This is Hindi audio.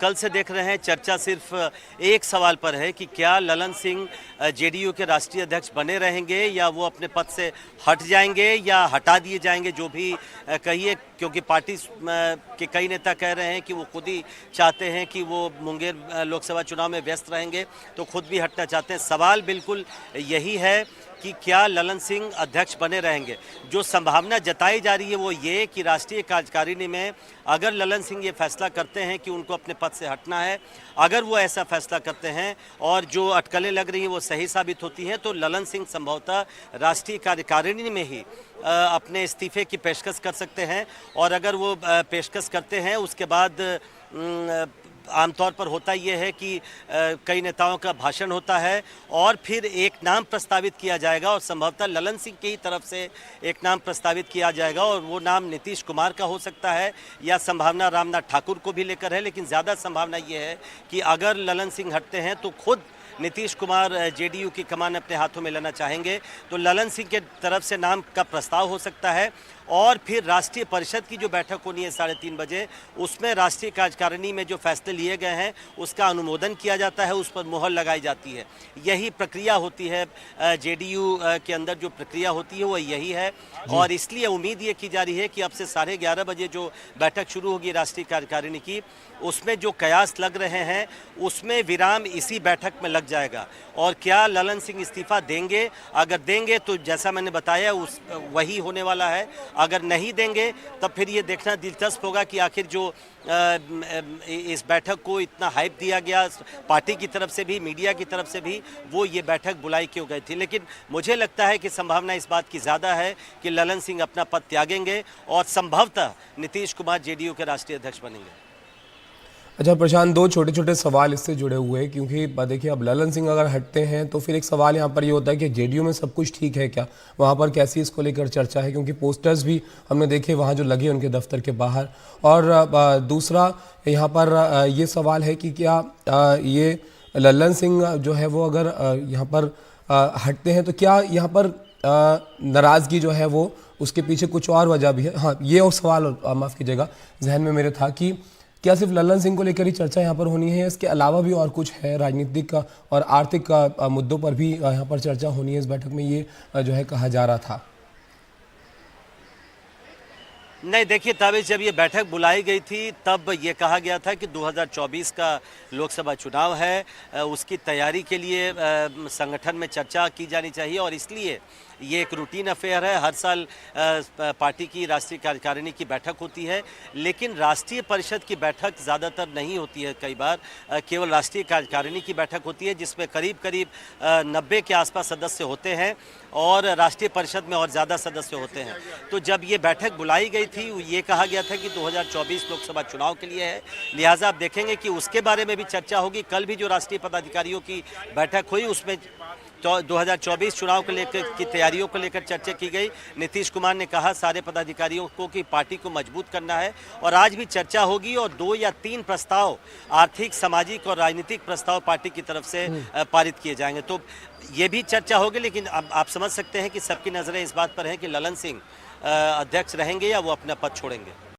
कल से देख रहे हैं चर्चा सिर्फ एक सवाल पर है कि क्या ललन सिंह जेडीयू के राष्ट्रीय अध्यक्ष बने रहेंगे या वो अपने पद से हट जाएंगे या हटा दिए जाएंगे, जो भी कहिए, क्योंकि पार्टी के कई नेता कह रहे हैं कि वो खुद ही चाहते हैं कि वो मुंगेर लोकसभा चुनाव में व्यस्त रहेंगे, तो खुद भी हटना चाहते हैं। सवाल बिल्कुल यही है कि क्या ललन सिंह अध्यक्ष बने रहेंगे। जो संभावना जताई जा रही है वो ये कि राष्ट्रीय कार्यकारिणी में अगर ललन सिंह ये फैसला करते हैं कि उनको अपने पद से हटना है, अगर वो ऐसा फैसला करते हैं और जो अटकलें लग रही हैं वो सही साबित होती हैं, तो ललन सिंह संभवतः राष्ट्रीय कार्यकारिणी में ही अपने इस्तीफे की पेशकश कर सकते हैं। और अगर वो पेशकश करते हैं उसके बाद आमतौर पर होता ये है कि कई नेताओं का भाषण होता है और फिर एक नाम प्रस्तावित किया जाएगा और संभवतः ललन सिंह की तरफ से एक नाम प्रस्तावित किया जाएगा और वो नाम नीतीश कुमार का हो सकता है या संभावना रामनाथ ठाकुर को भी लेकर है। लेकिन ज़्यादा संभावना ये है कि अगर ललन सिंह हटते हैं तो खुद नीतीश कुमार जेडीयू की कमान अपने हाथों में लेना चाहेंगे, तो ललन सिंह के तरफ से नाम का प्रस्ताव हो सकता है। और फिर राष्ट्रीय परिषद की जो बैठक होनी है 3:30 बजे, उसमें राष्ट्रीय कार्यकारिणी में जो फैसले लिए गए हैं उसका अनुमोदन किया जाता है, उस पर मुहर लगाई जाती है। यही प्रक्रिया होती है जेडीयू के अंदर, जो प्रक्रिया होती है वो यही है। और इसलिए उम्मीद ये की जा रही है कि अब से 11:30 बजे जो बैठक शुरू होगी राष्ट्रीय कार्यकारिणी की, उसमें जो कयास लग रहे हैं उसमें विराम इसी बैठक में लग जाएगा। और क्या ललन सिंह इस्तीफा देंगे? अगर देंगे तो जैसा मैंने बताया वही होने वाला है। अगर नहीं देंगे तब फिर ये देखना दिलचस्प होगा कि आखिर जो इस बैठक को इतना हाइप दिया गया पार्टी की तरफ से भी, मीडिया की तरफ से भी, वो ये बैठक बुलाई क्यों गई थी। लेकिन मुझे लगता है कि संभावना इस बात की ज़्यादा है कि ललन सिंह अपना पद त्यागेंगे और संभवतः नीतीश कुमार जेडीयू के राष्ट्रीय अध्यक्ष बनेंगे। अच्छा प्रशांत, दो छोटे छोटे सवाल इससे जुड़े हुए हैं, क्योंकि देखिए अब ललन सिंह अगर हटते हैं तो फिर एक सवाल यहाँ पर ये होता है कि जेडीयू में सब कुछ ठीक है क्या, वहाँ पर कैसी इसको लेकर चर्चा है, क्योंकि पोस्टर्स भी हमने देखे वहाँ जो लगे उनके दफ्तर के बाहर। और दूसरा यहाँ पर ये सवाल है कि क्या ये ललन सिंह जो है वो अगर यहाँ पर हटते हैं तो क्या यहाँ पर नाराज़गी जो है वो उसके पीछे कुछ और वजह भी है। हाँ, ये और सवाल माफ़ कीजिएगा जहन में मेरे था कि क्या सिर्फ ललन सिंह को लेकर ही चर्चा यहाँ पर होनी है, इसके अलावा भी और कुछ है, राजनीतिक और आर्थिक मुद्दों पर भी यहाँ पर चर्चा होनी है इस बैठक में, ये जो है कहा जा रहा था। नहीं, देखिए ताबिश, जब ये बैठक बुलाई गई थी तब ये कहा गया था कि 2024 का लोकसभा चुनाव है, उसकी तैयारी के लिए संगठन में चर्चा की जानी चाहिए और इसलिए ये एक रूटीन अफेयर है। हर साल पार्टी की राष्ट्रीय कार्यकारिणी की बैठक होती है, लेकिन राष्ट्रीय परिषद की बैठक ज़्यादातर नहीं होती है। कई बार केवल राष्ट्रीय कार्यकारिणी की बैठक होती है जिसमें करीब करीब 90 के आसपास सदस्य होते हैं और राष्ट्रीय परिषद में और ज़्यादा सदस्य होते हैं। तो जब ये बैठक बुलाई गई थी ये कहा गया था कि 2024 लोकसभा चुनाव के लिए है, लिहाजा आप देखेंगे कि उसके बारे में भी चर्चा होगी। कल भी जो राष्ट्रीय पदाधिकारियों की बैठक हुई उसमें तो 2024 चुनाव को लेकर की तैयारियों को लेकर चर्चा की गई। नीतीश कुमार ने कहा सारे पदाधिकारियों को कि पार्टी को मजबूत करना है और आज भी चर्चा होगी और 2 या 3 प्रस्ताव, आर्थिक, सामाजिक और राजनीतिक प्रस्ताव पार्टी की तरफ से पारित किए जाएंगे। तो ये भी चर्चा होगी, लेकिन अब आप समझ सकते हैं कि सबकी नज़रें इस बात पर हैं कि ललन सिंह अध्यक्ष रहेंगे या वो अपना पद छोड़ेंगे।